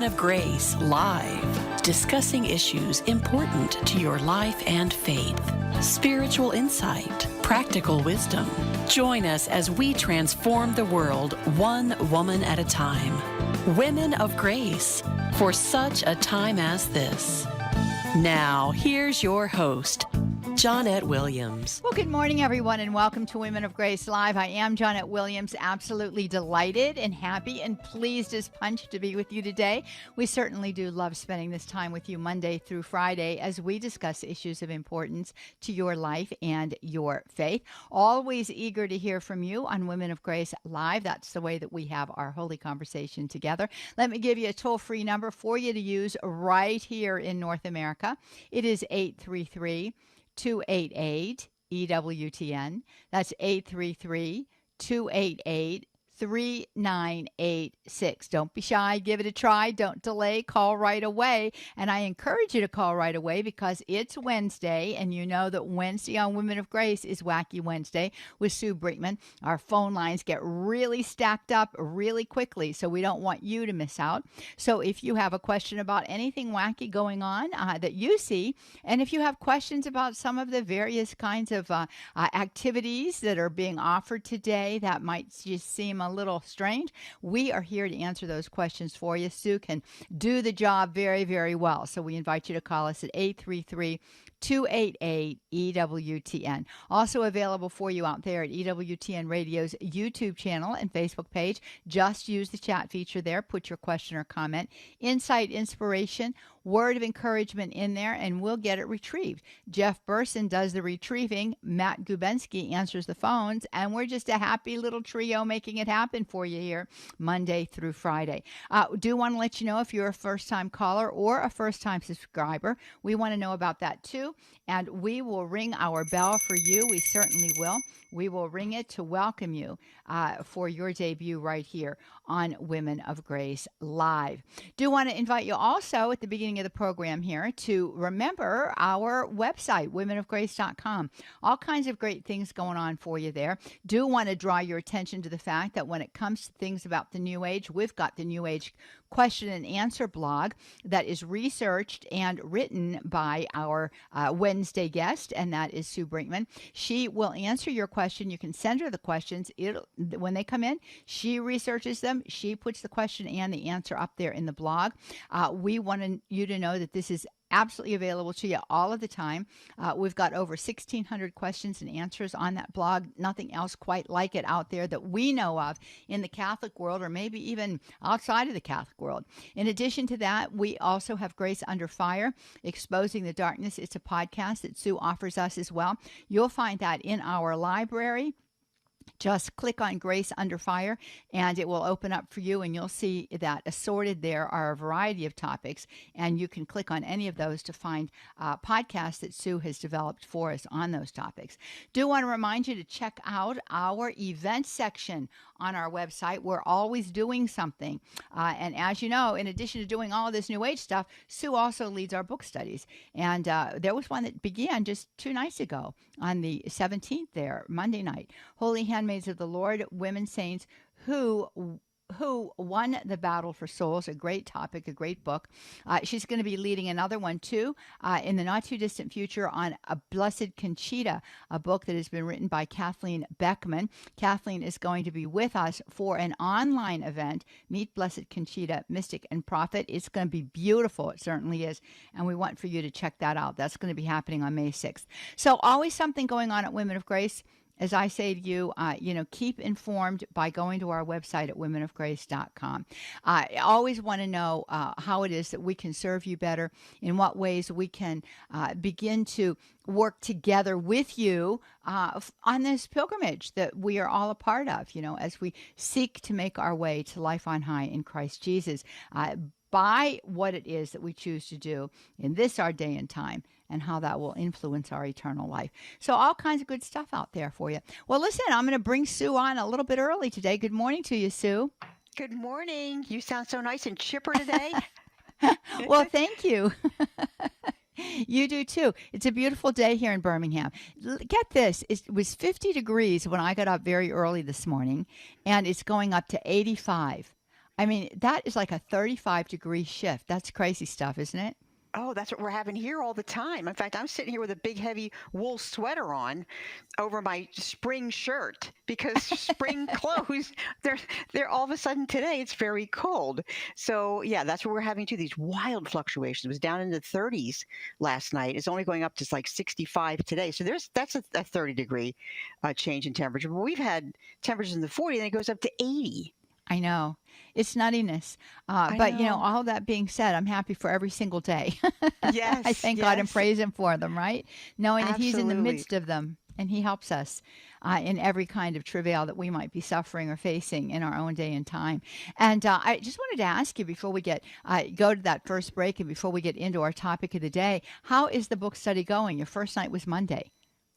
of Grace Live, discussing issues important to your life and faith, spiritual insight, practical wisdom. Join us as we transform the world one woman at a time. Women of Grace, for such a time as this. Now, here's your host, Johnnette Williams. Well, good morning, everyone, and welcome to Women of Grace Live. I am Johnnette Williams, absolutely delighted and happy and pleased as punch to be with you today. We certainly do love spending this time with you Monday through Friday as we discuss issues of importance to your life and your faith. Always eager to hear from you on Women of Grace Live. That's the way that we have our holy conversation together. Let me give you a toll-free number for you to use right here in North America. It is 833-288-EWTN. That's 833-288-3986. Don't be shy. Give it a try. Don't delay. Call right away. And I encourage you to call right away because it's Wednesday, and you know that Wednesday on Women of Grace is Wacky Wednesday with Sue Brinkman. Our phone lines get really stacked up really quickly, so we don't want you to miss out. So if you have a question about anything wacky going on that you see, and if you have questions about some of the various kinds of activities that are being offered today that might just seem a little strange, we are here to answer those questions for you. Sue can do the job very, very well. So we invite you to call us at 833-288-EWTN. Also available for you out there at EWTN Radio's YouTube channel and Facebook page. Just use the chat feature there. Put your question or comment, insight, inspiration, word of encouragement in there, and we'll get it retrieved. Jeff Burson does the retrieving. Matt Gubensky answers the phones, and we're just a happy little trio making it happen for you here Monday through Friday. Do want to let you know if you're a first-time caller or a first-time subscriber, we want to know about that too, and we will ring our bell for you. We certainly will. We will ring it to welcome you for your debut right here on Women of Grace Live. Do want to invite you also at the beginning of the program here to remember our website, womenofgrace.com. All kinds of great things going on for you there. Do want to draw your attention to the fact that when it comes to things about the New Age, we've got the New Age question and answer blog that is researched and written by our Wednesday guest, and that is Sue Brinkman. She will answer your question. You can send her the questions. When they come in, she researches them. She puts the question and the answer up there in the blog. We want you to know that this is absolutely available to you all of the time. We've got over 1,600 questions and answers on that blog. Nothing else quite like it out there that we know of in the Catholic world, or maybe even outside of the Catholic world. In addition to that, we also have Grace Under Fire, Exposing the Darkness. It's a podcast that Sue offers us as well. You'll find that in our library. Just click on Grace Under Fire and it will open up for you, and you'll see that assorted there are a variety of topics, and you can click on any of those to find podcasts that Sue has developed for us on those topics. Do want to remind you to check out our event section on our website. We're always doing something. And as you know, in addition to doing all of this New Age stuff, Sue also leads our book studies. And there was one that began just 2 nights ago on the 17th there, Monday night. Holy Handmaids of the Lord, Women Saints who won the battle for souls. A great topic, a great book. She's going to be leading another one too in the not too distant future on A Blessed Conchita, a book that has been written by Kathleen Beckman. Kathleen is going to be with us for an online event, Meet Blessed Conchita, Mystic and Prophet. It's going to be beautiful. It certainly is. And we want for you to check that out. That's going to be happening on May 6th. So always something going on at Women of Grace. As I say to you, keep informed by going to our website at womenofgrace.com. I always want to know how it is that we can serve you better, in what ways we can begin to work together with you on this pilgrimage that we are all a part of, as we seek to make our way to life on high in Christ Jesus. By what it is that we choose to do in this our day and time, and how that will influence our eternal life. So all kinds of good stuff out there for you. Well, listen, I'm going to bring Sue on a little bit early today. Good morning to you, Sue. Good morning. You sound so nice and chipper today. Well, thank you. You do too. It's a beautiful day here in Birmingham. Get this. It was 50 degrees when I got up very early this morning, and it's going up to 85. I mean, that is like a 35-degree shift. That's crazy stuff, isn't it? Oh, that's what we're having here all the time. In fact, I'm sitting here with a big, heavy wool sweater on over my spring shirt because spring clothes, they're all of a sudden today, it's very cold. So, yeah, that's what we're having too. These wild fluctuations. It was down in the 30s last night. It's only going up to like 65 today. So that's a 30-degree change in temperature. But we've had temperatures in the 40s, and it goes up to 80. I know. It's nuttiness. But, all that being said, I'm happy for every single day. Yes. I thank God and praise Him for them, right? Knowing that He's in the Absolutely. midst of them and He helps us in every kind of travail that we might be suffering or facing in our own day and time. And I just wanted to ask you before we go to that first break and before we get into our topic of the day, how is the book study going? Your first night was Monday.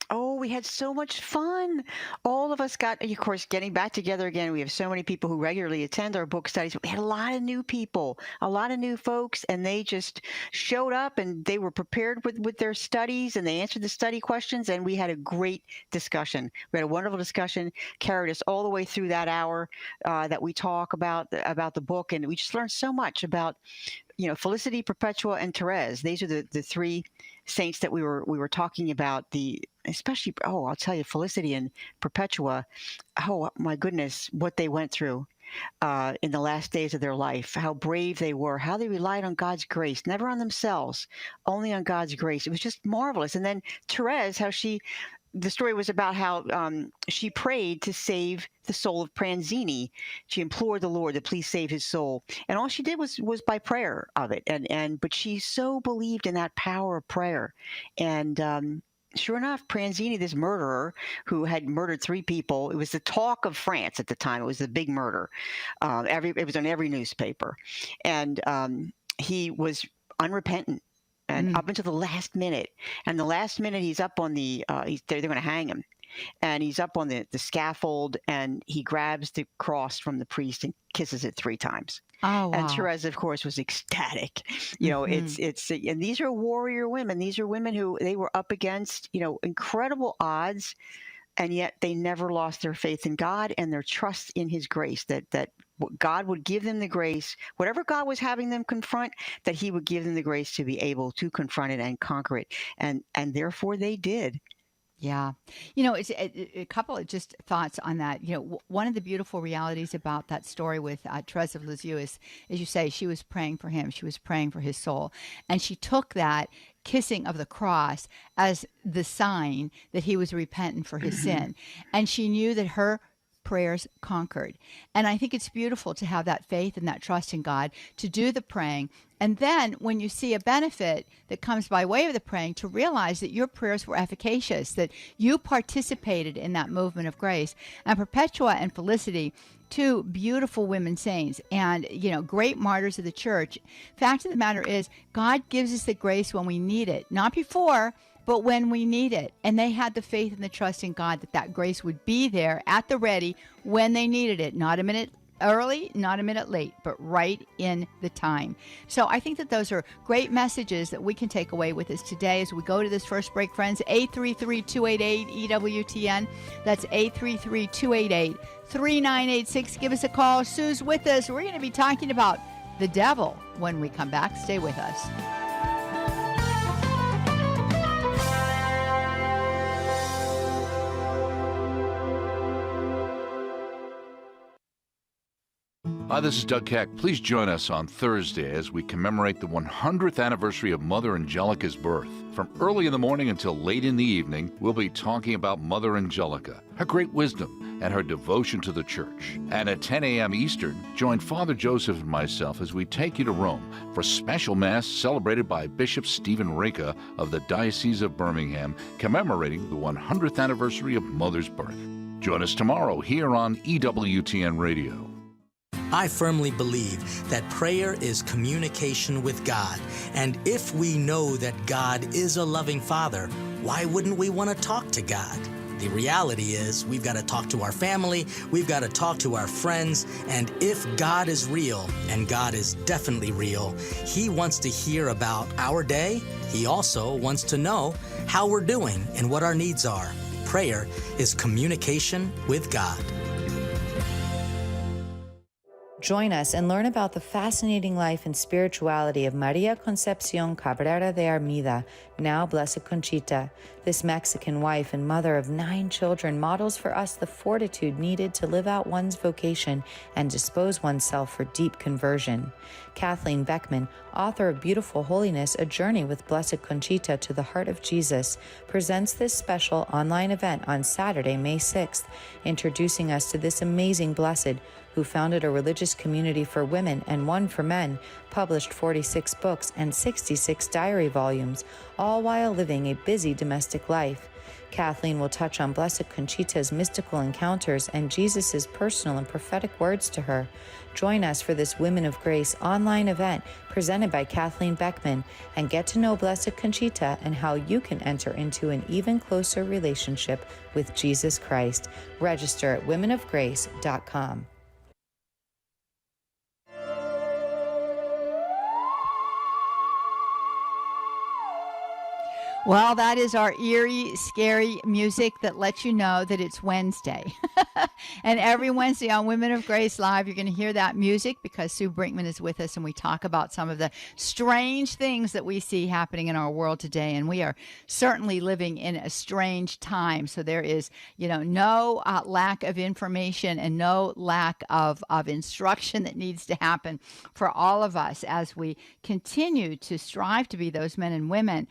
Oh, we had so much fun. All of us got, of course, getting back together again. We have so many people who regularly attend our book studies. We had a lot of new people, a lot of new folks, and they just showed up and they were prepared with their studies and they answered the study questions. And we had a great discussion. We had a wonderful discussion, carried us all the way through that hour that we talk about the book. And we just learned so much about Felicity, Perpetua, and Therese. These are the three saints that we were talking about. Especially, I'll tell you, Felicity and Perpetua. Oh my goodness, what they went through in the last days of their life. How brave they were. How they relied on God's grace, never on themselves, only on God's grace. It was just marvelous. And then Therese, the story was about how she prayed to save the soul of Pranzini. She implored the Lord to please save his soul, and all she did was by prayer of it. But she so believed in that power of prayer, and sure enough, Pranzini, this murderer who had murdered 3 people, it was the talk of France at the time. It was the big murder. It was on every newspaper, and he was unrepentant. And up until the last minute. And the last minute, he's up on they're going to hang him. And he's up on the scaffold, and he grabs the cross from the priest and kisses it 3 times. Oh, wow. And Therese, of course, was ecstatic. And these are warrior women. These are women who they were up against, incredible odds. And yet they never lost their faith in God and their trust in his grace, that God would give them the grace, whatever God was having them confront, that he would give them the grace to be able to confront it and conquer it. And therefore they did. Yeah. It's a couple of just thoughts on that. One of the beautiful realities about that story with Therese of Lisieux is, as you say, she was praying for him. She was praying for his soul. And she took that kissing of the cross as the sign that he was repentant for his sin. And she knew that her prayers conquered. And I think it's beautiful to have that faith and that trust in God to do the praying. And then when you see a benefit that comes by way of the praying, to realize that your prayers were efficacious, that you participated in that movement of grace. And Perpetua and Felicity, 2 beautiful women saints and, great martyrs of the church. Fact of the matter is, God gives us the grace when we need it, not before, but when we need it. And they had the faith and the trust in God that grace would be there at the ready when they needed it, not a minute early, not a minute late, but right in the time. So I think that those are great messages that we can take away with us today as we go to this first break, friends. 833-288-EWTN. That's 833-288-3986. Give us a call. Sue's with us. We're going to be talking about the devil when we come back. Stay with us. Hi, this is Doug Keck. Please join us on Thursday as we commemorate the 100th anniversary of Mother Angelica's birth. From early in the morning until late in the evening, we'll be talking about Mother Angelica, her great wisdom, and her devotion to the church. And at 10 a.m. Eastern, join Father Joseph and myself as we take you to Rome for special Mass celebrated by Bishop Stephen Reka of the Diocese of Birmingham, commemorating the 100th anniversary of Mother's birth. Join us tomorrow here on EWTN Radio. I firmly believe that prayer is communication with God. And if we know that God is a loving Father, why wouldn't we want to talk to God? The reality is we've got to talk to our family, we've got to talk to our friends, and if God is real, and God is definitely real, He wants to hear about our day. He also wants to know how we're doing and what our needs are. Prayer is communication with God. Join us and learn about the fascinating life and spirituality of Maria Concepcion Cabrera de Armida, now Blessed Conchita. This Mexican wife and mother of 9 children models for us the fortitude needed to live out one's vocation and dispose oneself for deep conversion. Kathleen Beckman, author of Beautiful Holiness, A Journey with Blessed Conchita to the Heart of Jesus, presents this special online event on Saturday, May 6th, introducing us to this amazing blessed who founded a religious community for women and one for men, published 46 books and 66 diary volumes, all while living a busy domestic life. Kathleen will touch on Blessed Conchita's mystical encounters and Jesus' personal and prophetic words to her. Join us for this Women of Grace online event presented by Kathleen Beckman and get to know Blessed Conchita and how you can enter into an even closer relationship with Jesus Christ. Register at womenofgrace.com. Well, that is our eerie, scary music that lets you know that it's Wednesday. And every Wednesday on Women of Grace Live, you're going to hear that music because Sue Brinkman is with us and we talk about some of the strange things that we see happening in our world today. And we are certainly living in a strange time. So there is, no lack of information and no lack of instruction that needs to happen for all of us as we continue to strive to be those men and women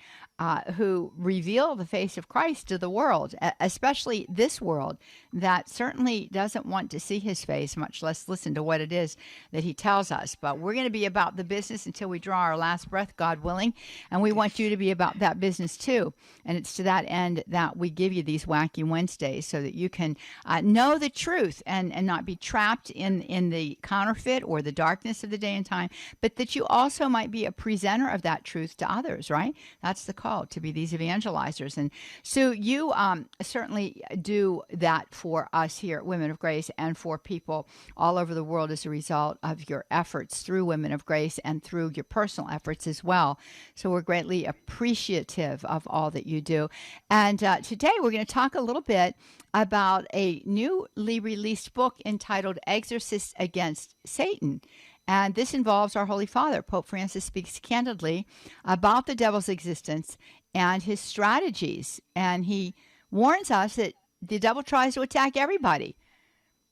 who reveal the face of Christ to the world, especially this world that certainly doesn't want to see his face, much less listen to what it is that he tells us. But we're going to be about the business until we draw our last breath, God willing, and we want you to be about that business too. And it's to that end that we give you these Wacky Wednesdays so that you can know the truth and not be trapped in the counterfeit or the darkness of the day and time, but that you also might be a presenter of that truth to others, right? That's the call, to be these evangelizers. And Sue, you certainly do that for us here at Women of Grace and for people all over the world as a result of your efforts through Women of Grace and through your personal efforts as well. So we're greatly appreciative of all that you do. And today we're going to talk a little bit about a newly released book entitled Exorcist Against Satan. And this involves our Holy Father. Pope Francis speaks candidly about the devil's existence and his strategies. And he warns us that the devil tries to attack everybody.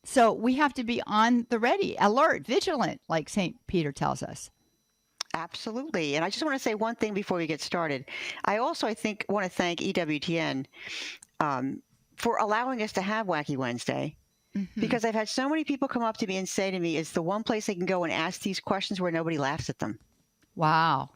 So we have to be on the ready, alert, vigilant, like St. Peter tells us. Absolutely. And I just want to say one thing before we get started. I want to thank EWTN for allowing us to have Wacky Wednesday. Mm-hmm. Because I've had so many people come up to me and say to me, it's the one place they can go and ask these questions where nobody laughs at them. Wow.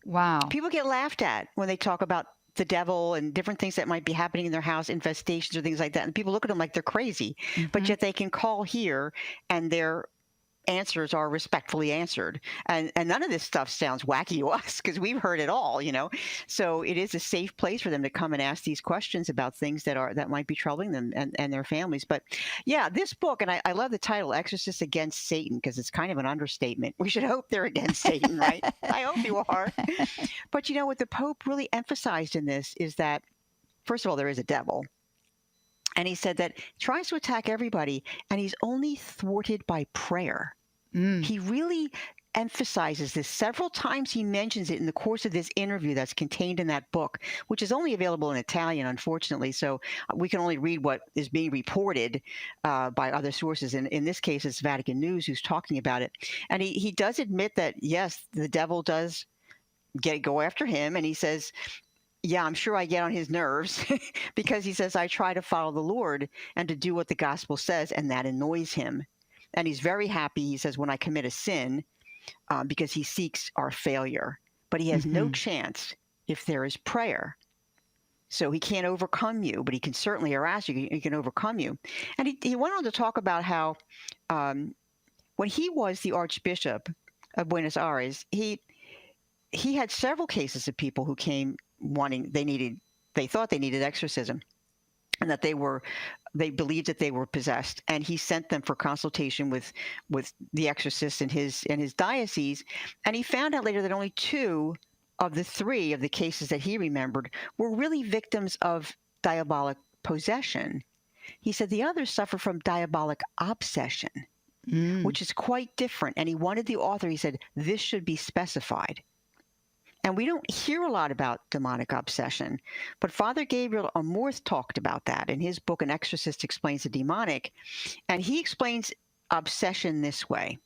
Wow. People get laughed at when they talk about the devil and different things that might be happening in their house, infestations or things like that. And people look at them like they're crazy, mm-hmm. but yet they can call here and their answers are respectfully answered. And none of this stuff sounds wacky to us because we've heard it all, So it is a safe place for them to come and ask these questions about things that might be troubling them and their families. But yeah, this book, and I love the title, Exorcist Against Satan, because it's kind of an understatement. We should hope they're against Satan, right? I hope you are. But what the Pope really emphasized in this is that, first of all, there is a devil. And he said that he tries to attack everybody, and he's only thwarted by prayer. He really emphasizes this several times. He mentions it in the course of this interview that's contained in that book, which is only available in Italian, unfortunately. So we can only read what is being reported by other sources. And in this case, it's Vatican News who's talking about it. And he does admit that, yes, the devil does go after him. And he says, yeah, I'm sure I get on his nerves because he says, I try to follow the Lord and to do what the gospel says, and that annoys him. And he's very happy, he says, when I commit a sin, because he seeks our failure. But he has no chance if there is prayer. So he can't overcome you, but he can certainly harass you. He can overcome you. And he went on to talk about how when he was the Archbishop of Buenos Aires, he had several cases of people who came they thought they needed exorcism, and that they believed that they were possessed, and he sent them for consultation with the exorcist in his diocese. And he found out later that only 2 of the 3 of the cases that he remembered were really victims of diabolic possession. He said the others suffer from diabolic obsession. which is quite different. And he wanted the author, he said, this should be specified. And we don't hear a lot about demonic obsession, but Father Gabriel Amorth talked about that in his book, An Exorcist Explains the Demonic. And he explains obsession this way.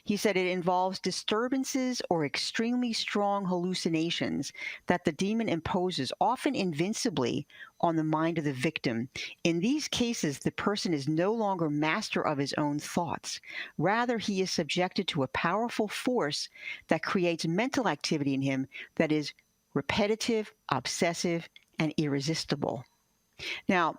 He said it involves disturbances or extremely strong hallucinations that the demon imposes, often invincibly, on the mind of the victim. In these cases, the person is no longer master of his own thoughts. Rather, he is subjected to a powerful force that creates mental activity in him that is repetitive, obsessive, and irresistible. Now,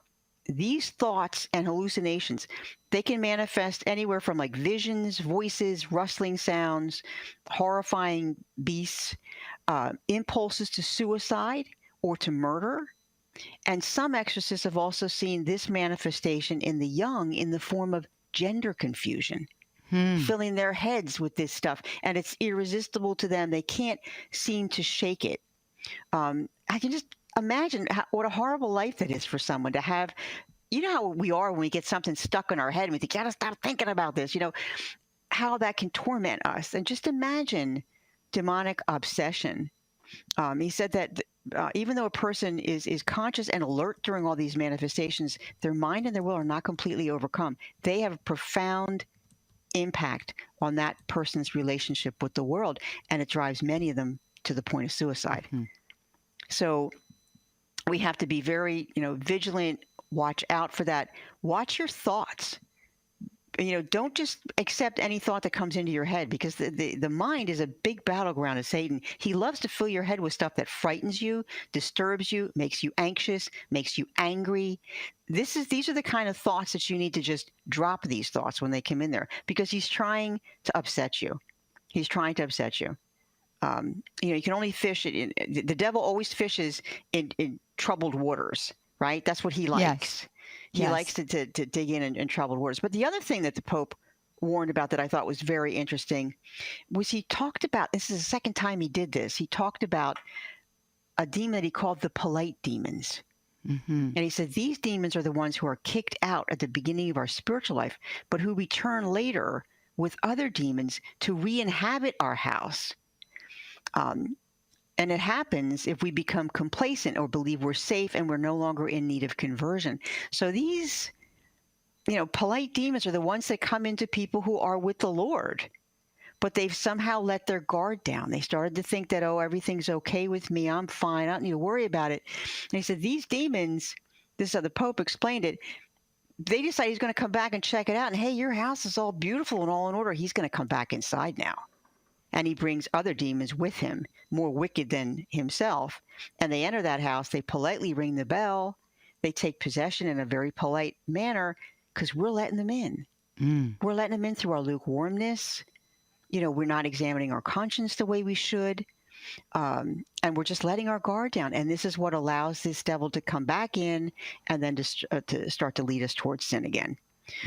these thoughts and hallucinations, they can manifest anywhere from like visions, voices, rustling sounds, horrifying beasts, impulses to suicide or to murder. And some exorcists have also seen this manifestation in the young in the form of gender confusion, filling their heads with this stuff. And it's irresistible to them. They can't seem to shake it. I can just imagine what a horrible life that is for someone to have. You know how we are when we get something stuck in our head and we think, you gotta stop thinking about this, how that can torment us. And just imagine demonic obsession. He said that even though a person is conscious and alert during all these manifestations, their mind and their will are not completely overcome. They have a profound impact on that person's relationship with the world, and it drives many of them to the point of suicide. So we have to be very, vigilant, watch out for that. Watch your thoughts. Don't just accept any thought that comes into your head, because the mind is a big battleground of Satan. He loves to fill your head with stuff that frightens you, disturbs you, makes you anxious, makes you angry. These are the kind of thoughts that you need to just drop these thoughts when they come in there, because he's trying to upset you. He's trying to upset you. You can only fish it the devil always fishes in troubled waters, right? That's what he likes. Yes. He likes to dig in troubled waters. But the other thing that the Pope warned about that I thought was very interesting was he talked about, this is the second time he did this, he talked about a demon that he called the polite demons. And he said, these demons are the ones who are kicked out at the beginning of our spiritual life, but who return later with other demons to re-inhabit our house. And it happens if we become complacent or believe we're safe and we're no longer in need of conversion. So these, polite demons are the ones that come into people who are with the Lord, but they've somehow let their guard down. They started to think that, everything's okay with me. I'm fine. I don't need to worry about it. And he said, these demons, this is how the Pope explained it, they decide he's going to come back and check it out. And hey, your house is all beautiful and all in order. He's going to come back inside now. And he brings other demons with him, more wicked than himself. And they enter that house. They politely ring the bell. They take possession in a very polite manner because we're letting them in. We're letting them in through our lukewarmness. We're not examining our conscience the way we should. And we're just letting our guard down. And this is what allows this devil to come back in and then to start to lead us towards sin again.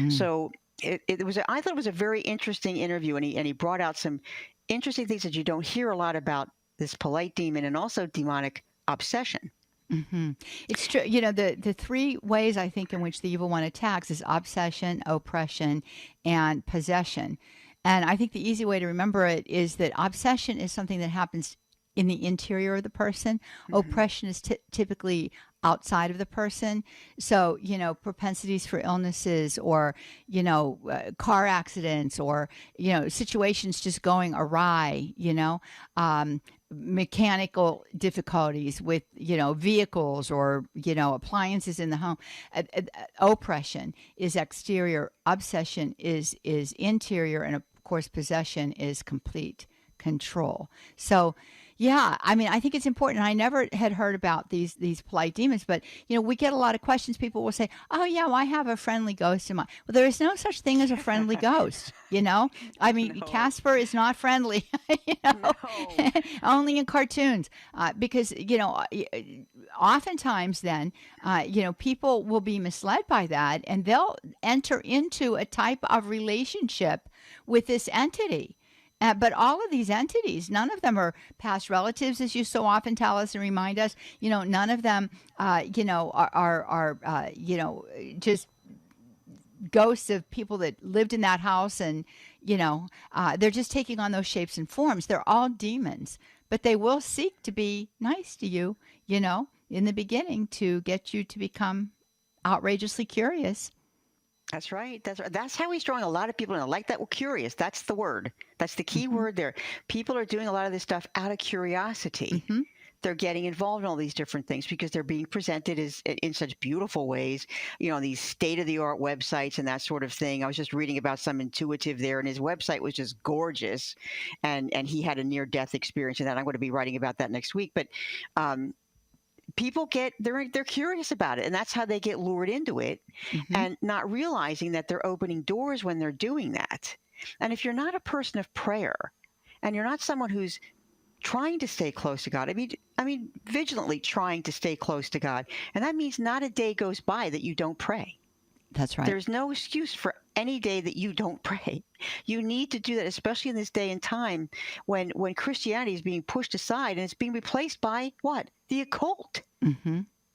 So I thought it was a very interesting interview. And he brought out some interesting things that you don't hear a lot about this polite demon and also demonic obsession. It's true. The three ways I think in which the evil one attacks is obsession, oppression, and possession. And I think the easy way to remember it is that obsession is something that happens in the interior of the person. Oppression is typically outside of the person. So, propensities for illnesses or, car accidents or, situations just going awry, mechanical difficulties with, vehicles or, appliances in the home. Oppression is exterior. Obsession is interior. And of course, possession is complete control. So, yeah, I think it's important. I never had heard about these polite demons, but, we get a lot of questions. People will say, oh, yeah, well, I have a friendly ghost in my... Well, there is no such thing as a friendly ghost, No. Casper is not friendly, No. only in cartoons, because, oftentimes then, people will be misled by that, and they'll enter into a type of relationship with this entity. But all of these entities, none of them are past relatives, as you so often tell us and remind us. None of them, are just ghosts of people that lived in that house, and they're just taking on those shapes and forms. They're all demons, but they will seek to be nice to you, in the beginning, to get you to become outrageously curious. That's right. That's how he's drawing a lot of people in. I like that. Well, curious. That's the word. That's the key word there. People are doing a lot of this stuff out of curiosity. They're getting involved in all these different things because they're being presented as in such beautiful ways, these state-of-the-art websites and that sort of thing. I was just reading about some intuitive there, and his website was just gorgeous, and he had a near-death experience in that. I'm going to be writing about that next week. But people they're curious about it, and that's how they get lured into it, and not realizing that they're opening doors when they're doing that. And if you're not a person of prayer, and you're not someone who's trying to stay close to God, I mean, vigilantly trying to stay close to God, and that means not a day goes by that you don't pray. That's right. There's no excuse for any day that you don't pray. You need to do that, especially in this day and time when Christianity is being pushed aside and it's being replaced by what? The occult.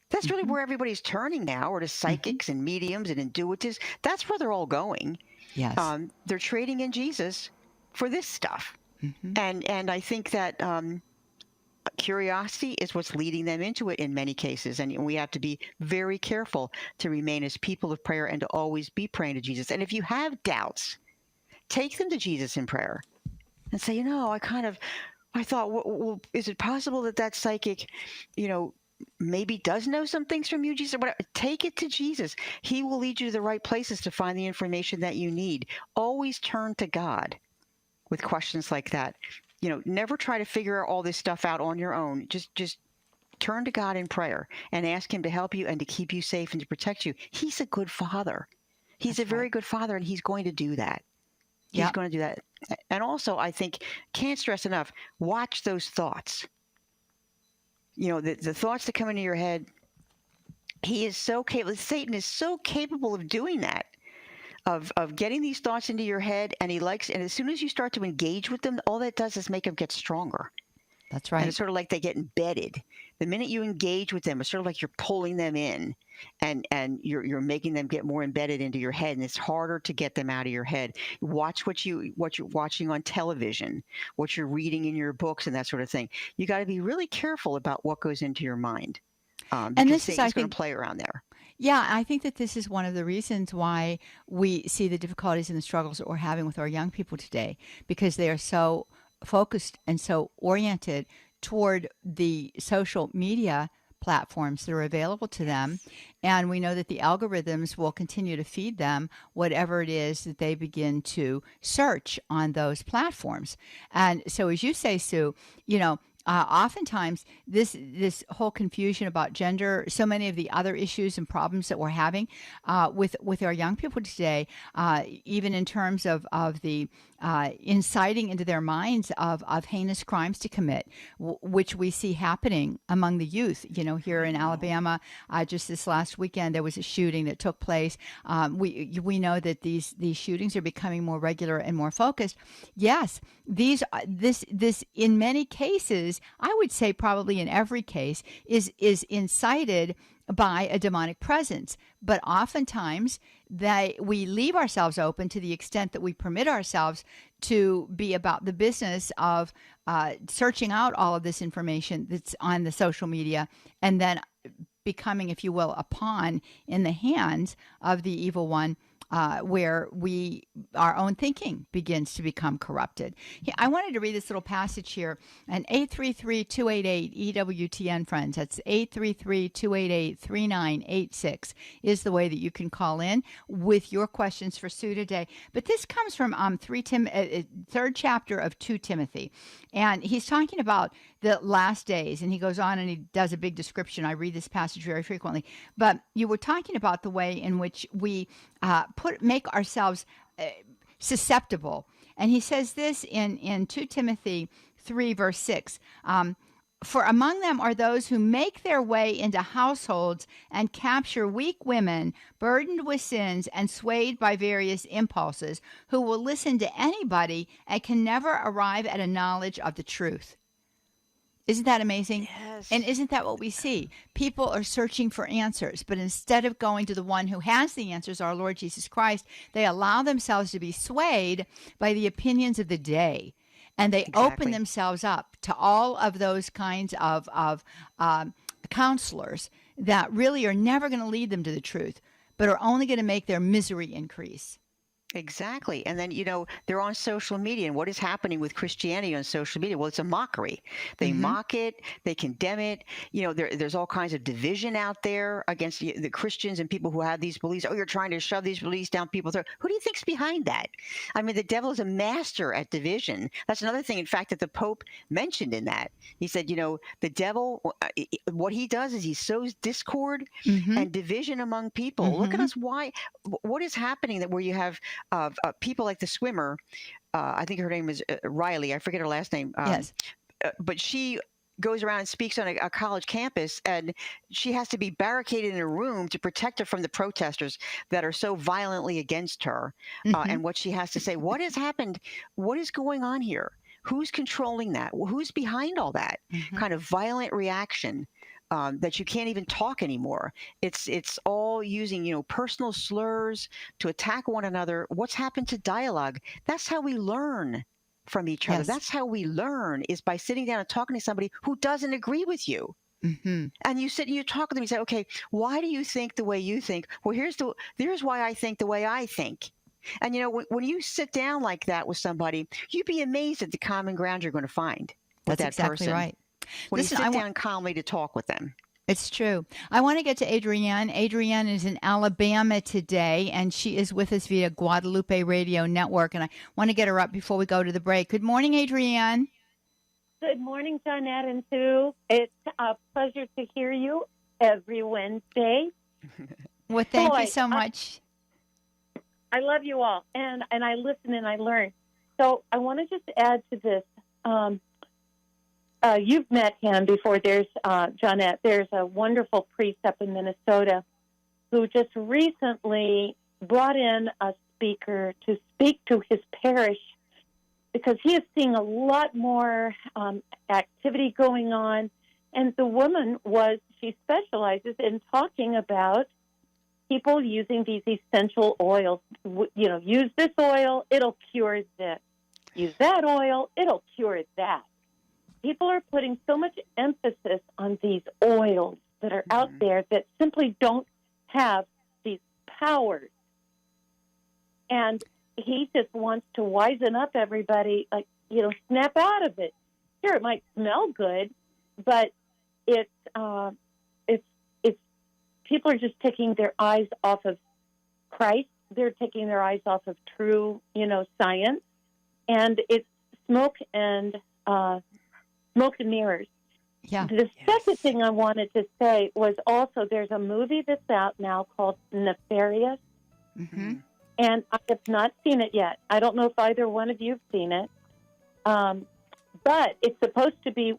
That's really where everybody's turning now, or to psychics and mediums and intuitives. That's where they're all going. Yes. They're trading in Jesus for this stuff. And I think that curiosity is what's leading them into it in many cases. And we have to be very careful to remain as people of prayer and to always be praying to Jesus. And if you have doubts, take them to Jesus in prayer and say, I thought, well, is it possible that psychic, maybe does know some things from you, Jesus? Whatever. Take it to Jesus. He will lead you to the right places to find the information that you need. Always turn to God with questions like that. Never try to figure all this stuff out on your own. Just turn to God in prayer and ask him to help you and to keep you safe and to protect you. He's a good father. He's a very good father, and he's going to do that. He's going to do that. And also, I think, can't stress enough, watch those thoughts. The thoughts that come into your head, he is so capable. Satan is so capable of doing that. Of getting these thoughts into your head, and and as soon as you start to engage with them, all that does is make them get stronger. That's right. And it's sort of like they get embedded. The minute you engage with them, it's sort of like you're pulling them in, and you're making them get more embedded into your head, and it's harder to get them out of your head. Watch what you're watching on television, what you're reading in your books, and that sort of thing. You got to be really careful about what goes into your mind, and because this is, Satan's going to play around there. Yeah, I think that this is one of the reasons why we see the difficulties and the struggles that we're having with our young people today, because they are so focused and so oriented toward the social media platforms that are available to them. And we know that the algorithms will continue to feed them whatever it is that they begin to search on those platforms. And so, as you say, Sue, oftentimes this whole confusion about gender, so many of the other issues and problems that we're having with our young people today, even in terms of the inciting into their minds of heinous crimes to commit, which we see happening among the youth. Here in Alabama, just this last weekend, there was a shooting that took place. We know that these shootings are becoming more regular and more focused. Yes, this in many cases, I would say probably in every case, is incited by a demonic presence. But oftentimes we leave ourselves open to the extent that we permit ourselves to be about the business of searching out all of this information that's on the social media, and then becoming, if you will, a pawn in the hands of the evil one, where our own thinking begins to become corrupted. I wanted to read this little passage here, and 833-288-EWTN, friends. That's 833-288-3986 is the way that you can call in with your questions for Sue today. But this comes from third chapter of 2 Timothy, and he's talking about the last days, and he goes on and he does a big description. I read this passage very frequently, but you were talking about the way in which we make ourselves susceptible. And he says this in 2 Timothy 3, verse 6. For among them are those who make their way into households and capture weak women burdened with sins and swayed by various impulses, who will listen to anybody and can never arrive at a knowledge of the truth. Isn't that amazing? Yes. And isn't that what we see? People are searching for answers, but instead of going to the one who has the answers, our Lord Jesus Christ, they allow themselves to be swayed by the opinions of the day. And they open themselves up to all of those kinds of counselors that really are never going to lead them to the truth, but are only going to make their misery increase. Exactly. And then, they're on social media. And what is happening with Christianity on social media? Well, it's a mockery. They mock it. They condemn it. There's all kinds of division out there against the Christians and people who have these beliefs. Oh, you're trying to shove these beliefs down people's throat. Who do you think's behind that? I mean, the devil is a master at division. That's another thing, in fact, that the Pope mentioned in that. He said, the devil, what he does is he sows discord and division among people. Look at us. What is happening that where you have people like the swimmer, I think her name is Riley. I forget her last name. Yes. But she goes around and speaks on a college campus, and she has to be barricaded in a room to protect her from the protesters that are so violently against her and what she has to say. What has happened? What is going on here? Who's controlling that? Who's behind all that kind of violent reaction? That you can't even talk anymore. It's all using, personal slurs to attack one another. What's happened to dialogue? That's how we learn from each other. That's how we learn, is by sitting down and talking to somebody who doesn't agree with you. And you sit and you talk with them. You say, okay, why do you think the way you think? Well, here's why I think the way I think. And when you sit down like that with somebody, you'd be amazed at the common ground you're going to find with that person. That's exactly right. When Listen, you sit down calmly to talk with them. It's true. I want to get to Adrienne. Adrienne is in Alabama today, and she is with us via Guadalupe Radio Network. And I want to get her up before we go to the break. Good morning, Adrienne. Good morning, Johnnette and Sue. It's a pleasure to hear you every Wednesday. Well, thank you so much. I love you all, and I listen and I learn. So I want to just add to this. You've met him before. There's Johnnette. There's a wonderful priest up in Minnesota who just recently brought in a speaker to speak to his parish because he is seeing a lot more activity going on. And the woman she specializes in talking about people using these essential oils. Use this oil, it'll cure this. Use that oil, it'll cure that. People are putting so much emphasis on these oils that are out there that simply don't have these powers. And he just wants to wizen up everybody, snap out of it. Sure, it might smell good, but it's people are just taking their eyes off of Christ. They're taking their eyes off of true, science, and it's smoke and mirrors. Yeah. The second thing I wanted to say was also there's a movie that's out now called Nefarious, and I have not seen it yet. I don't know if either one of you have seen it, but it's supposed to be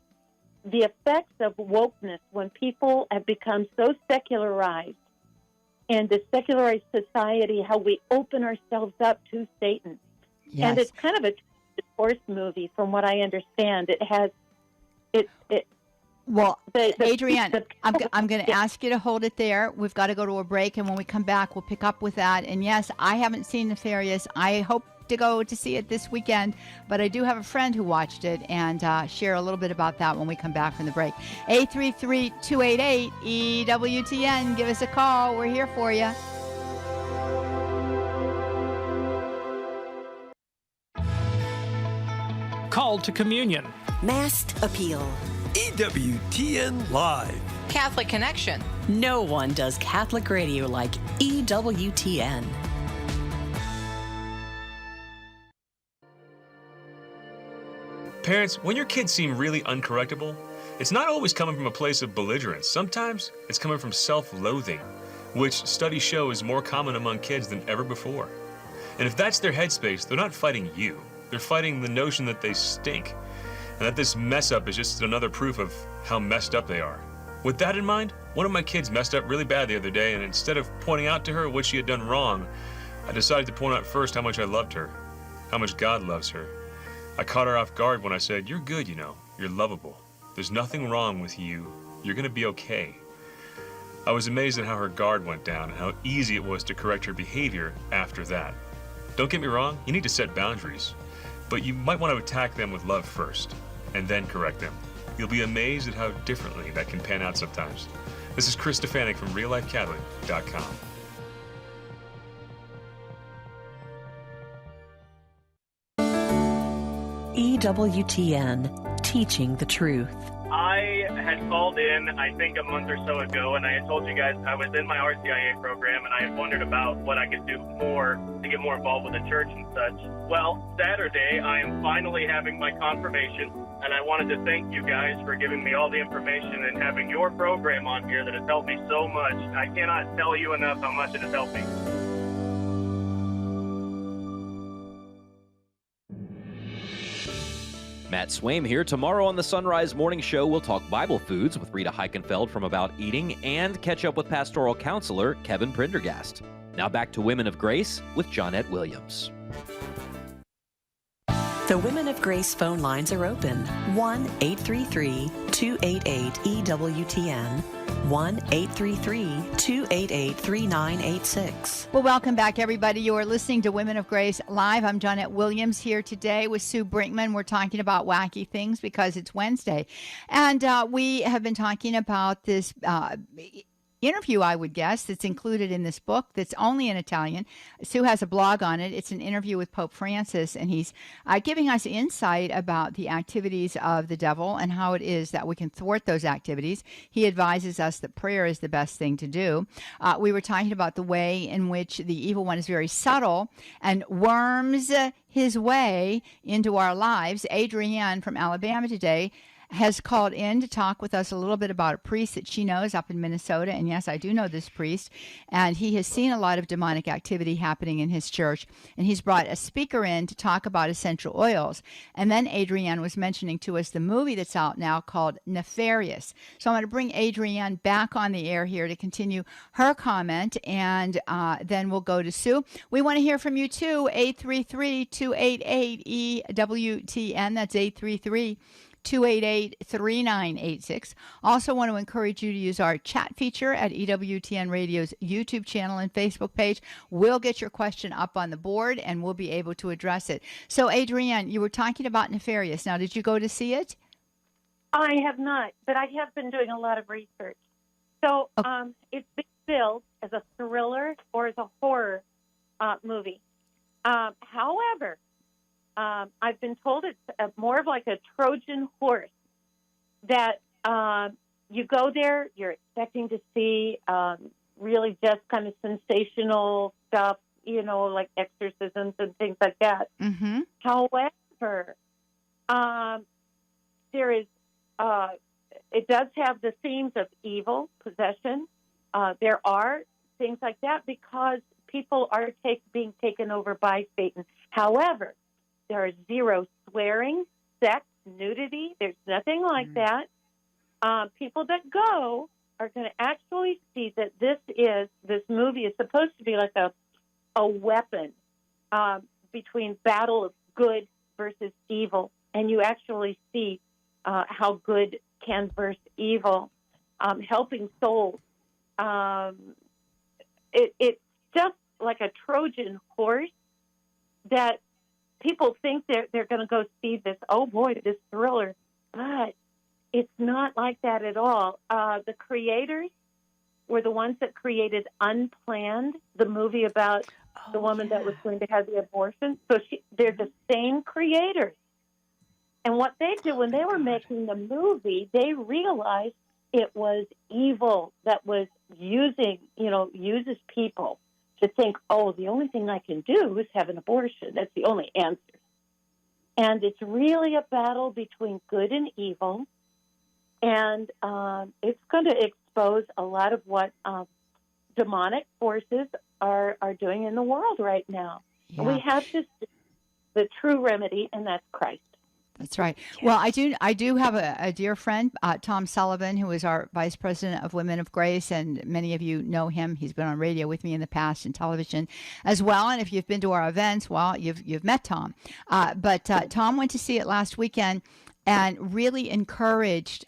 the effects of wokeness when people have become so secularized in the secularized society, how we open ourselves up to Satan. Yes. And it's kind of a divorce movie from what I understand. It has Well, Adrienne, I'm going to ask you to hold it there. We've got to go to a break, and when we come back, we'll pick up with that. And yes, I haven't seen Nefarious. I hope to go to see it this weekend, but I do have a friend who watched it and share a little bit about that when we come back from the break. 833-288-EWTN. Give us a call. We're here for you. Call to communion. Masked Appeal. EWTN Live. Catholic Connection. No one does Catholic radio like EWTN. Parents, when your kids seem really uncorrectable, it's not always coming from a place of belligerence. Sometimes it's coming from self-loathing, which studies show is more common among kids than ever before. And if that's their headspace, they're not fighting you. They're fighting the notion that they stink, and that this mess up is just another proof of how messed up they are. With that in mind, one of my kids messed up really bad the other day, and instead of pointing out to her what she had done wrong, I decided to point out first how much I loved her, how much God loves her. I caught her off guard when I said, "You're good, you know. You're lovable." There's nothing wrong with you. You're going to be okay. I was amazed at how her guard went down and how easy it was to correct her behavior after that. Don't get me wrong, you need to set boundaries, but you might want to attack them with love first, and then correct them. You'll be amazed at how differently that can pan out sometimes. This is Chris Stefanik from reallifecatholic.com. EWTN, teaching the truth. I had called in, I think, a month or so ago, and I had told you guys I was in my RCIA program, and I had wondered about what I could do more to get more involved with the church and such. Well, Saturday, I am finally having my confirmation, and I wanted to thank you guys for giving me all the information and having your program on here that has helped me so much. I cannot tell you enough how much it has helped me. Matt Swaim here. Tomorrow on the Sunrise Morning Show, we'll talk Bible foods with Rita Heichenfeld from About Eating and catch up with pastoral counselor Kevin Prendergast. Now back to Women of Grace with Johnnette Williams. The Women of Grace phone lines are open. 1-833-288-EWTN. 1-833-288-3986. Well, welcome back, everybody. You are listening to Women of Grace Live. I'm Johnnette Williams here today with Sue Brinkman. We're talking about wacky things because it's Wednesday. And we have been talking about this interview, I would guess, that's included in this book that's only in Italian. Sue has a blog on it. It's an interview with Pope Francis, and he's giving us insight about the activities of the devil and how it is that we can thwart those activities. He advises us that prayer is the best thing to do. We were talking about the way in which the evil one is very subtle and worms his way into our lives. Adrienne from Alabama today has called in to talk with us a little bit about a priest that she knows up in Minnesota. And yes, I do know this priest. And he has seen a lot of demonic activity happening in his church. And he's brought a speaker in to talk about essential oils. And then Adrienne was mentioning to us the movie that's out now called Nefarious. So I'm going to bring Adrienne back on the air here to continue her comment. And then we'll go to Sue. We want to hear from you too. 833-288-EWTN. That's 833-288-3986. Also want to encourage you to use our chat feature at EWTN Radio's YouTube channel and Facebook page. We'll get your question up on the board and we'll be able to address it. So, Adrienne, you were talking about Nefarious. Now, did you go to see it? I have not, but I have been doing a lot of research. So it's been billed as a thriller or as a horror movie. However, I've been told it's more of like a Trojan horse, that you go there, you're expecting to see really just kind of sensational stuff, you know, like exorcisms and things like that. Mm-hmm. However, there is, it does have the themes of evil, possession. There are things like that because people are being taken over by Satan. However, there is zero swearing, sex, nudity. There's nothing like that. People that go are going to actually see that this movie is supposed to be like a weapon between battle of good versus evil. And you actually see how good can versus evil, helping souls. It's just like a Trojan horse that people think they're going to go see this, oh boy, this thriller, but it's not like that at all. The creators were the ones that created Unplanned, the movie about the woman that was going to have the abortion. So they're the same creators. And what they did when they were making the movie, they realized it was evil that was uses people to think, oh, the only thing I can do is have an abortion. That's the only answer. And it's really a battle between good and evil. And it's going to expose a lot of what demonic forces are doing in the world right now. Yeah. We have the true remedy, and that's Christ. That's right. Well, I do have a dear friend, Tom Sullivan, who is our vice president of Women of Grace, and many of you know him. He's been on radio with me in the past and television as well. And if you've been to our events, well, you've met Tom. But Tom went to see it last weekend. and really encouraged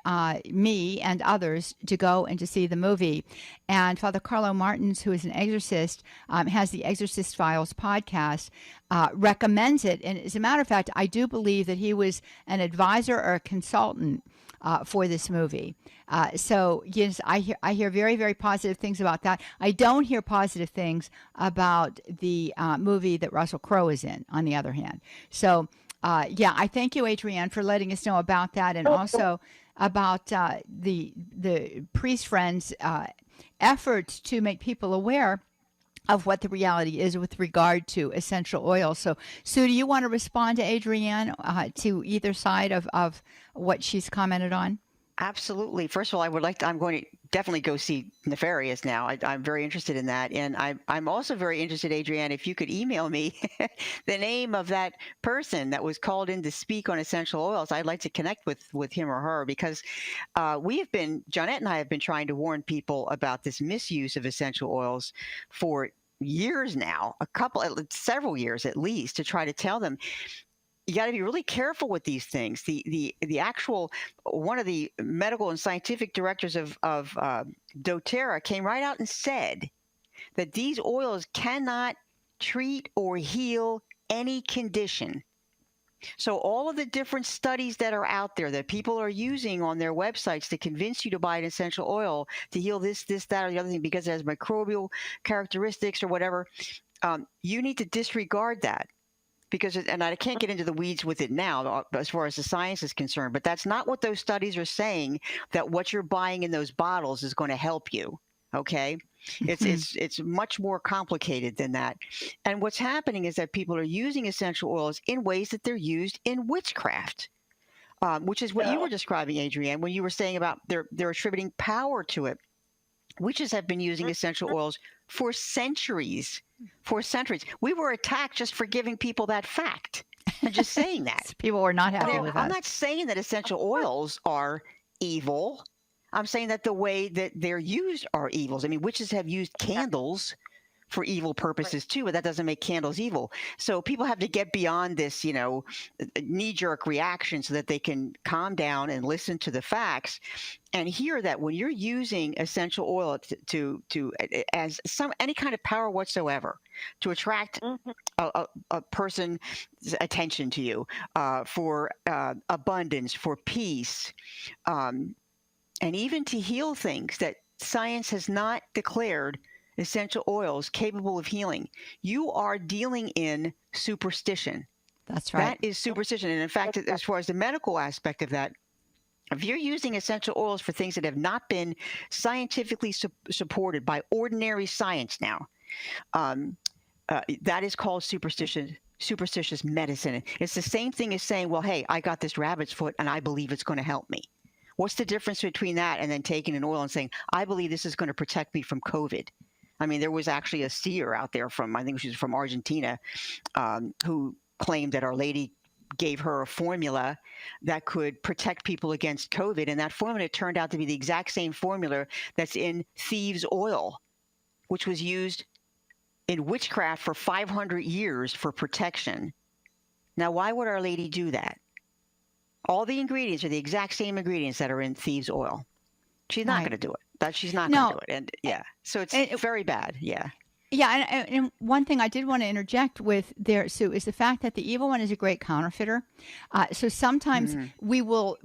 me and others to go and to see the movie. And Father Carlo Martins, who is an exorcist, has the Exorcist Files podcast, recommends it. And as a matter of fact, I do believe that he was an advisor or a consultant for this movie. So yes, I hear very, very positive things about that. I don't hear positive things about the movie that Russell Crowe is in, on the other hand. So yeah, I thank you, Adrienne, for letting us know about that, and also about the priest friends' efforts to make people aware of what the reality is with regard to essential oils. So, Sue, do you want to respond to Adrienne to either side of what she's commented on? Absolutely. First of all, I'm going to definitely go see Nefarious now. I'm very interested in that. And I'm also very interested, Adrienne, if you could email me the name of that person that was called in to speak on essential oils. I'd like to connect with him or her, because Johnnette and I have been trying to warn people about this misuse of essential oils for years now, several years at least, to try to tell them, you got to be really careful with these things. The actual, one of the medical and scientific directors of doTERRA came right out and said that these oils cannot treat or heal any condition. So all of the different studies that are out there that people are using on their websites to convince you to buy an essential oil to heal this, that, or the other thing because it has microbial characteristics or whatever, you need to disregard that. Because, and I can't get into the weeds with it now as far as the science is concerned, but that's not what those studies are saying, that what you're buying in those bottles is going to help you. Okay. It's much more complicated than that. And what's happening is that people are using essential oils in ways that they're used in witchcraft, which is what you were describing, Adrienne, when you were saying about they're attributing power to it. Witches have been using essential oils for centuries. For centuries. We were attacked just for giving people that fact and just saying that. People were not happy with that. I'm not saying that essential oils are evil. I'm saying that the way that they're used are evils. I mean, witches have used candles for evil purposes too, but that doesn't make candles evil. So people have to get beyond this, knee-jerk reaction so that they can calm down and listen to the facts and hear that when you're using essential oil to as any kind of power whatsoever to attract a person's attention to you, for abundance, for peace, and even to heal things that science has not declared essential oils capable of healing, you are dealing in superstition. That's right. That is superstition. And in fact, as far as the medical aspect of that, if you're using essential oils for things that have not been scientifically supported by ordinary science now, that is called superstitious medicine. It's the same thing as saying, well, hey, I got this rabbit's foot and I believe it's going to help me. What's the difference between that and then taking an oil and saying, I believe this is going to protect me from COVID? I mean, there was actually a seer out there I think she was from Argentina, who claimed that Our Lady gave her a formula that could protect people against COVID. And that formula turned out to be the exact same formula that's in thieves' oil, which was used in witchcraft for 500 years for protection. Now, why would Our Lady do that? All the ingredients are the exact same ingredients that are in thieves' oil. She's not going to do it. She's not going to do it. And yeah, so it's very bad. Yeah. Yeah, and one thing I did want to interject with there, Sue, is the fact that the evil one is a great counterfeiter. So sometimes we will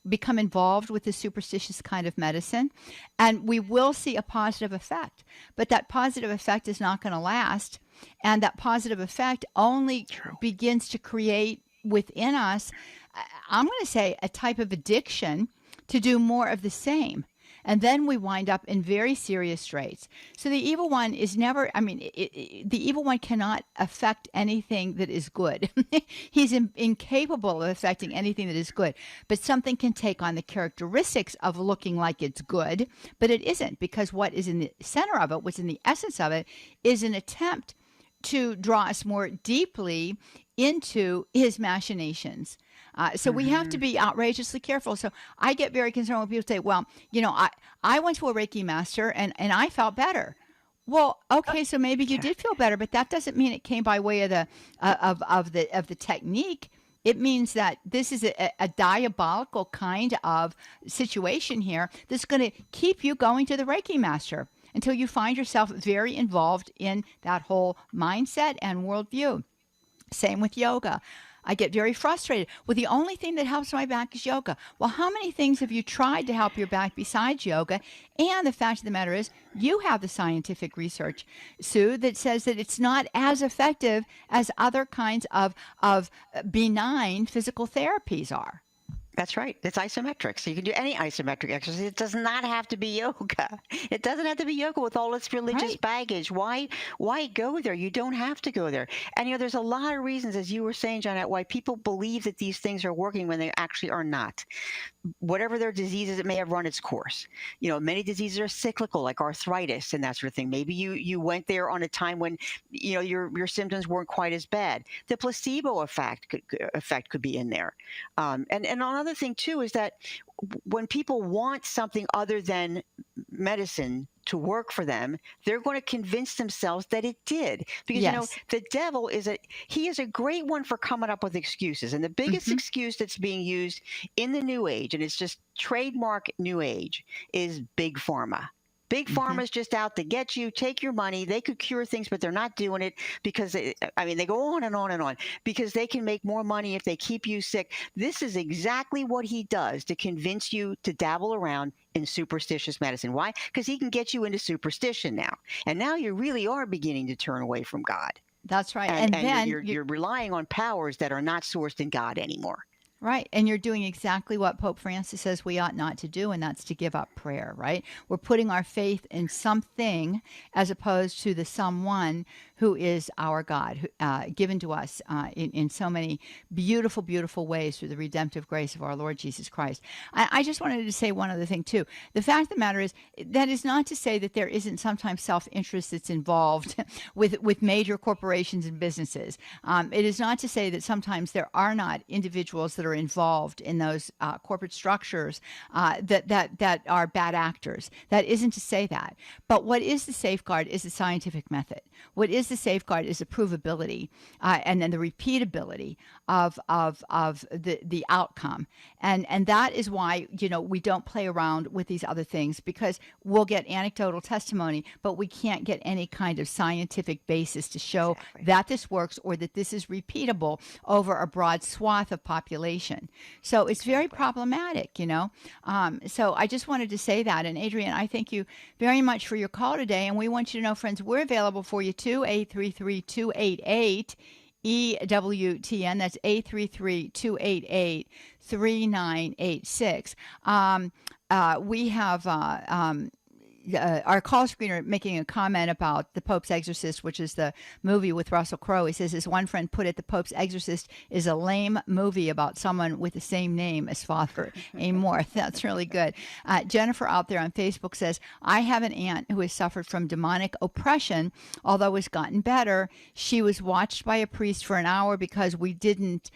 become involved with the superstitious kind of medicine, and we will see a positive effect. But that positive effect is not going to last, and that positive effect only begins to create within us, I'm going to say, a type of addiction to do more of the same. And then we wind up in very serious straits. So the evil one is never, the evil one cannot affect anything that is good. He's incapable of affecting anything that is good. But something can take on the characteristics of looking like it's good, but it isn't, because what is in the center of it, what's in the essence of it, is an attempt to draw us more deeply into his machinations. So we have to be outrageously careful. So I get very concerned when people say, well, I went to a Reiki master and I felt better. Well, okay, so maybe you did feel better, but that doesn't mean it came by way of the technique. It means that this is a diabolical kind of situation here that's going to keep you going to the Reiki master until you find yourself very involved in that whole mindset and worldview. Same with yoga. I get very frustrated. Well, the only thing that helps my back is yoga. Well, how many things have you tried to help your back besides yoga? And the fact of the matter is, you have the scientific research, Sue, that says that it's not as effective as other kinds of benign physical therapies are. That's right. It's isometric. So you can do any isometric exercise. It does not have to be yoga. It doesn't have to be yoga with all its religious baggage. Why go there? You don't have to go there. And, there's a lot of reasons, as you were saying, Johnnette, why people believe that these things are working when they actually are not. Whatever their diseases, it may have run its course. Many diseases are cyclical, like arthritis and that sort of thing. Maybe you went there on a time when, your symptoms weren't quite as bad. The placebo effect could be in there. And another thing too is that when people want something other than medicine to work for them, they're going to convince themselves that it did. Because, the devil is a great one for coming up with excuses. And the biggest excuse that's being used in the New Age, and it's just trademark New Age, is Big Pharma. Big Pharma is just out to get you, take your money. They could cure things, but they're not doing it because they go on and on and on because they can make more money if they keep you sick. This is exactly what he does to convince you to dabble around in superstitious medicine. Why? Because he can get you into superstition now. And now you really are beginning to turn away from God. That's right. And then you're relying on powers that are not sourced in God anymore. Right. And you're doing exactly what Pope Francis says we ought not to do, and that's to give up prayer, right? We're putting our faith in something as opposed to the someone who is our God, given to us in so many beautiful, beautiful ways through the redemptive grace of our Lord Jesus Christ. I just wanted to say one other thing, too. The fact of the matter is, that is not to say that there isn't sometimes self-interest that's involved with major corporations and businesses. It is not to say that sometimes there are not individuals that are involved in those corporate structures that are bad actors. That isn't to say that. But what is the safeguard is the scientific method. What is the safeguard is the provability and then the repeatability of the outcome. And that is why, we don't play around with these other things, because we'll get anecdotal testimony, but we can't get any kind of scientific basis to show that this works or that this is repeatable over a broad swath of population. So it's very problematic, So I just wanted to say that. And Adrienne, I thank you very much for your call today. And we want you to know, friends, we're available for you too, 833-288 EWTN. That's 833-288-3986. We have our call screener making a comment about The Pope's Exorcist, which is the movie with Russell Crowe. He says, as one friend put it, The Pope's Exorcist is a lame movie about someone with the same name as Father Amorth. That's really good. Jennifer out there on Facebook says, I have an aunt who has suffered from demonic oppression, although has gotten better. She was watched by a priest for an hour because we didn't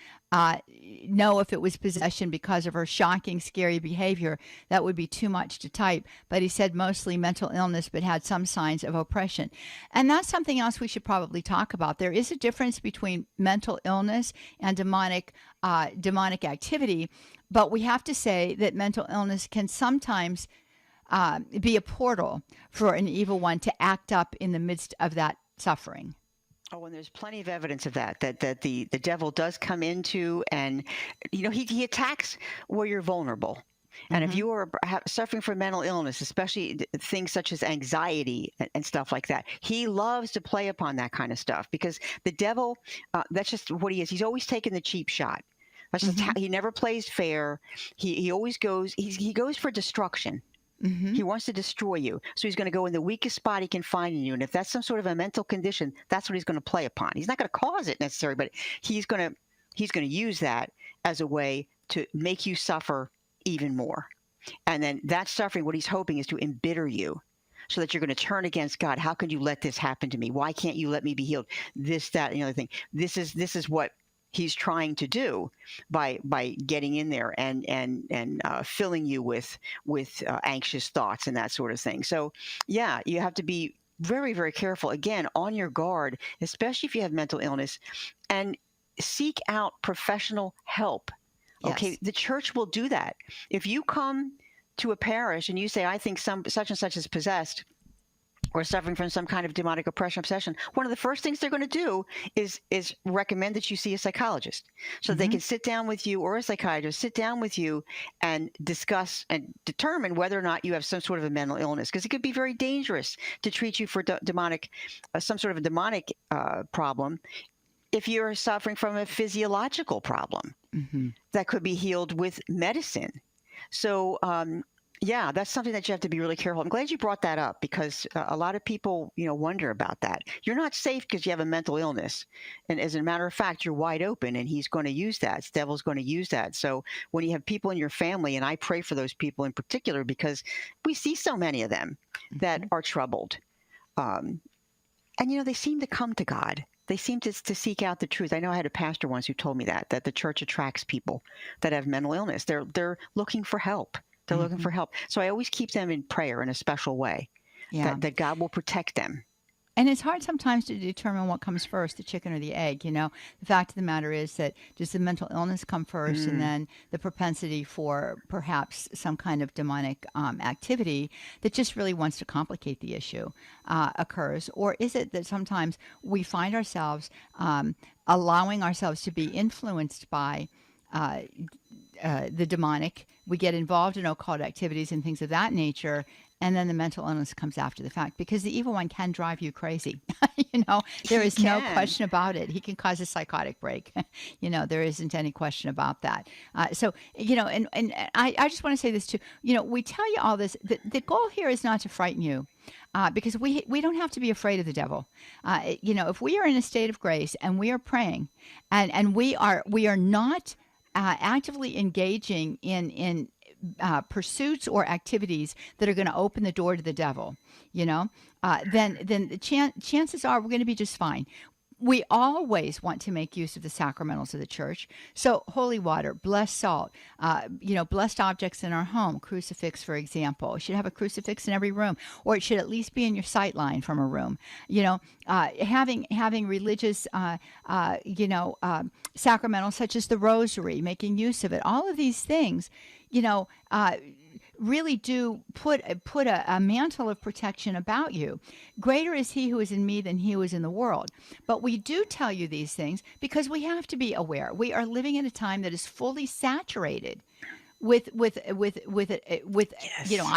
know if it was possession because of her shocking, scary behavior. That would be too much to type. But he said mostly mental illness, but had some signs of oppression. And that's something else we should probably talk about. There is a difference between mental illness and demonic activity. But we have to say that mental illness can sometimes be a portal for an evil one to act up in the midst of that suffering. Oh, and there's plenty of evidence of that the devil does come into, and he attacks where you're vulnerable. And if you are suffering from mental illness, especially things such as anxiety and stuff like that, he loves to play upon that kind of stuff, because the devil, that's just what he is. He's always taking the cheap shot. That's just he never plays fair. He always goes. He goes for destruction. He wants to destroy you. So he's going to go in the weakest spot he can find in you. And if that's some sort of a mental condition, that's what he's going to play upon. He's not going to cause it necessarily, but he's going to use that as a way to make you suffer even more. And then that suffering, what he's hoping is to embitter you so that you're going to turn against God. How could you let this happen to me? Why can't you let me be healed? This, that, and the other thing. This is what he's trying to do by getting in there and filling you with anxious thoughts and that sort of thing. So, yeah, you have to be very, very careful, again, on your guard, especially if you have mental illness. And seek out professional help. Okay, Yes. the church will do that. If you come to a parish and you say, I think such and such is possessed or suffering from some kind of demonic oppression, obsession, one of the first things they're going to do is recommend that you see a psychologist, so they can sit down with you, or a psychiatrist, sit down with you and discuss and determine whether or not you have some sort of a mental illness, because it could be very dangerous to treat you for demonic, some sort of a demonic problem, if you're suffering from a physiological problem that could be healed with medicine. So, yeah, that's something that you have to be really careful. I'm glad you brought that up, because a lot of people, wonder about that. You're not safe because you have a mental illness. And as a matter of fact, you're wide open, and he's going to use that. The devil's going to use that. So when you have people in your family, and I pray for those people in particular, because we see so many of them that are troubled. And, they seem to come to God. They seem to seek out the truth. I know I had a pastor once who told me that the church attracts people that have mental illness. They're looking for help. They're looking for help. So I always keep them in prayer in a special way, that God will protect them. And it's hard sometimes to determine what comes first, the chicken or the egg. The fact of the matter is that does the mental illness come first, and then the propensity for perhaps some kind of demonic activity that just really wants to complicate the issue occurs? Or is it that sometimes we find ourselves allowing ourselves to be influenced by the demonic? We get involved in occult activities and things of that nature, and then the mental illness comes after the fact, because the evil one can drive you crazy. There is no question about it. He can cause a psychotic break. There isn't any question about that. And I just want to say this too. We tell you all this. The goal here is not to frighten you. Because we don't have to be afraid of the devil. If we are in a state of grace and we are praying, and we are not actively engaging in pursuits or activities that are going to open the door to the devil, then the chances are we're going to be just fine. We always want to make use of the sacramentals of the church. So holy water, blessed salt, blessed objects in our home, crucifix, for example. You should have a crucifix in every room, or it should at least be in your sight line from a room. Having religious, sacramentals such as the rosary, making use of it. All of these things, really do put a mantle of protection about you. Greater is he who is in me than he who is in the world. But we do tell you these things because we have to be aware. We are living in a time that is fully saturated with I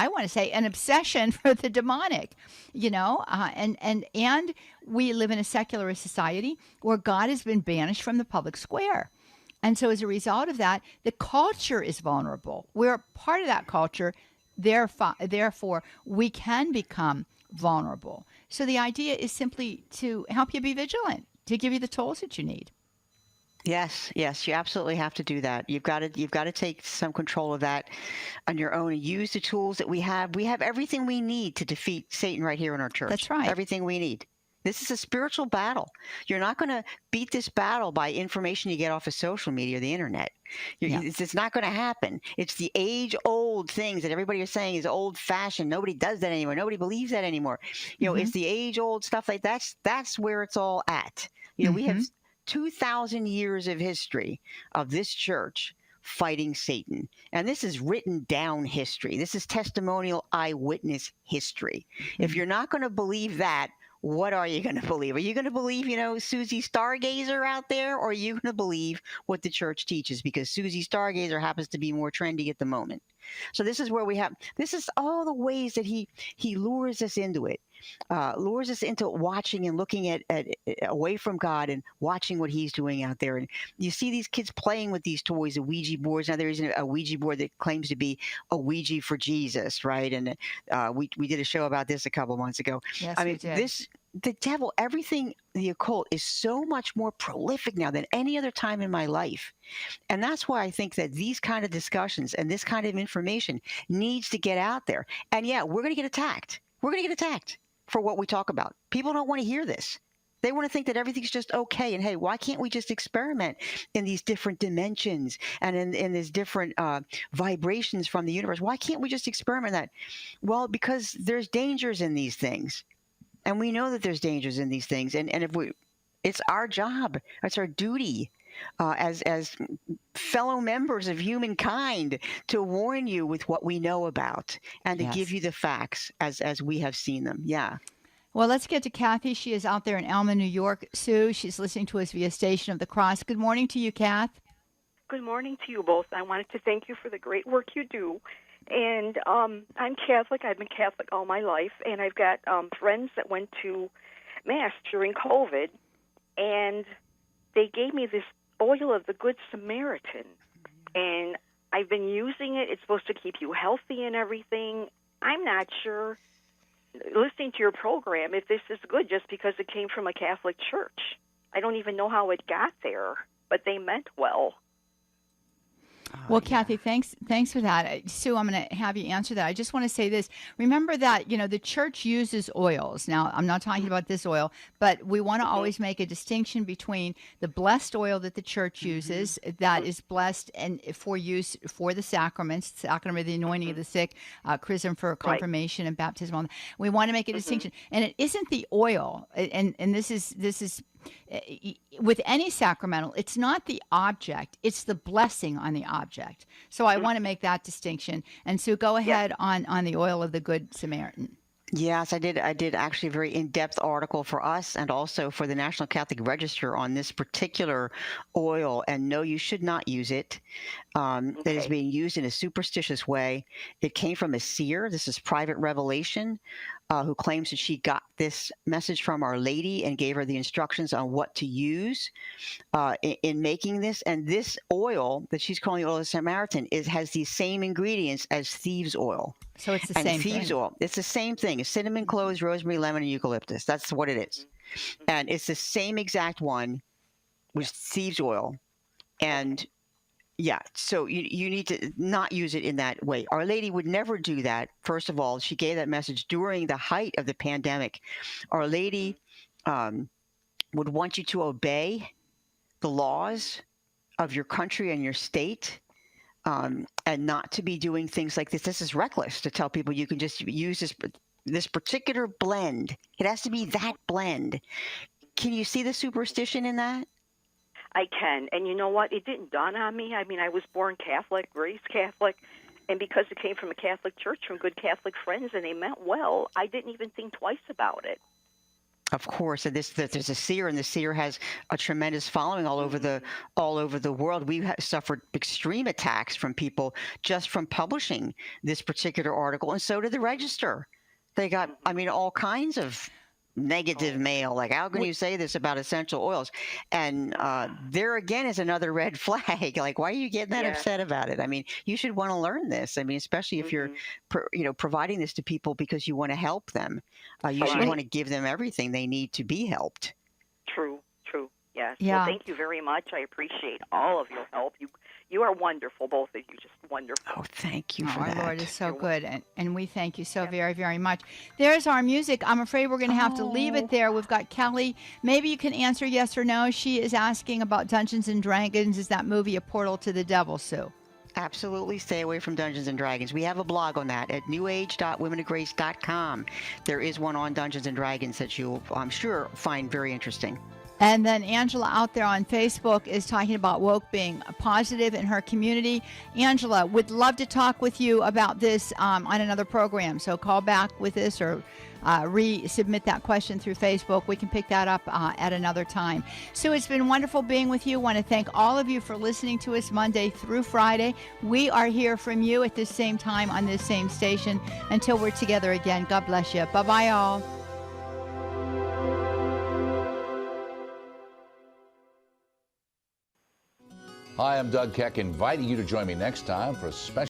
want to say an obsession for the demonic, and we live in a secularist society where God has been banished from the public square. And so as a result of that, the culture is vulnerable. We're part of that culture. Therefore, we can become vulnerable. So the idea is simply to help you be vigilant, to give you the tools that you need. Yes, you absolutely have to do that. You've got to take some control of that on your own and use the tools that we have. We have everything we need to defeat Satan right here in our church. That's right. Everything we need. This is a spiritual battle. You're not going to beat this battle by information you get off of social media or the internet. It's not going to happen. It's the age-old things that everybody is saying is old-fashioned. Nobody does that anymore. Nobody believes that anymore. It's the age-old stuff like that. That's where it's all at. We have 2,000 years of history of this church fighting Satan. And this is written down history. This is testimonial eyewitness history. If you're not going to believe that, what are you going to believe? Are you going to believe, Susie Stargazer out there, or are you going to believe what the church teaches? Because Susie Stargazer happens to be more trendy at the moment. So this is where this is all the ways that he lures us into it, lures us into watching and looking at away from God and watching what he's doing out there. And you see these kids playing with these toys, the Ouija boards. Now there's a Ouija board that claims to be a Ouija for Jesus, right? And we did a show about this a couple months ago. Yes, we did. The devil, everything, the occult is so much more prolific now than any other time in my life. And that's why I think that these kind of discussions and this kind of information needs to get out there. And yeah, we're going to get attacked. We're going to get attacked for what we talk about. People don't want to hear this. They want to think that everything's just okay. And hey, why can't we just experiment in these different dimensions and in these different vibrations from the universe? Why can't we just experiment in that? Well, because there's dangers in these things. And we know that there's dangers in these things. And if it's our job, it's our duty as fellow members of humankind, to warn you with what we know about and to give you the facts as we have seen them. Yeah. Well, let's get to Kathy. She is out there in Elma, New York. Sue, she's listening to us via Station of the Cross. Good morning to you, Kath. Good morning to you both. I wanted to thank you for the great work you do. And I'm Catholic. I've been Catholic all my life. And I've got friends that went to Mass during COVID. And they gave me this oil of the Good Samaritan. And I've been using it. It's supposed to keep you healthy and everything. I'm not sure, listening to your program, if this is good just because it came from a Catholic church. I don't even know how it got there, but they meant well. Well, Kathy, thanks for that. Sue, I'm going to have you answer that. I just want to say this. Remember that, the church uses oils. Now, I'm not talking about this oil, but we want to always make a distinction between the blessed oil that the church uses, that is blessed and for use for the sacraments, sacrament of the anointing of the sick, chrism for confirmation and baptism. We want to make a distinction. And it isn't the oil, and this is with any sacramental, it's not the object, it's the blessing on the object. So I want to make that distinction. And Sue, go ahead on the oil of the Good Samaritan. Yes, I did actually a very in-depth article for us and also for the National Catholic Register on this particular oil. And no, you should not use it. That is being used in a superstitious way. It came from a seer. This is private revelation, who claims that she got this message from Our Lady and gave her the instructions on what to use in making this. And this oil that she's calling the oil of Samaritan has these same ingredients as thieves' oil. So it's the same thieves' thing. oil. It's the same thing. It's cinnamon, cloves, rosemary, lemon, and eucalyptus. That's what it is. And it's the same exact one with thieves' oil. And yeah, so you need to not use it in that way. Our Lady would never do that. First of all, she gave that message during the height of the pandemic. Our Lady would want you to obey the laws of your country and your state, and not to be doing things like this. This is reckless to tell people you can just use this particular blend. It has to be that blend. Can you see the superstition in that? I can. And you know what? It didn't dawn on me. I mean, I was born Catholic, raised Catholic, and because it came from a Catholic church, from good Catholic friends, and they meant well, I didn't even think twice about it. Of course, and there's a seer, and the seer has a tremendous following all over the world. We've suffered extreme attacks from people just from publishing this particular article, and so did the Register. They got, all kinds of negative mail, like, how can you say this about essential oils? And there again is another red flag. Like, why are you getting that upset about it? I mean, you should want to learn this. I mean, especially if you're providing this to people because you want to help them. You should want to give them everything they need to be helped. True, yes. Yeah. Well, thank you very much. I appreciate all of your help. You are wonderful, both of you, just wonderful. Oh, thank you for that. Our Lord is so good, and we thank you so very, very much. There's our music. I'm afraid we're going to have to leave it there. We've got Kelly. Maybe you can answer yes or no. She is asking about Dungeons & Dragons. Is that movie a portal to the devil, Sue? Absolutely stay away from Dungeons & Dragons. We have a blog on that at newage.womenofgrace.com. There is one on Dungeons & Dragons that you'll, I'm sure, find very interesting. And then Angela out there on Facebook is talking about woke being positive in her community. Angela, would love to talk with you about this on another program. So call back with this or resubmit that question through Facebook. We can pick that up at another time. So it's been wonderful being with you. I want to thank all of you for listening to us Monday through Friday. We are here from you at this same time on this same station. Until we're together again, God bless you. Bye-bye, all. Hi, I'm Doug Keck, inviting you to join me next time for a special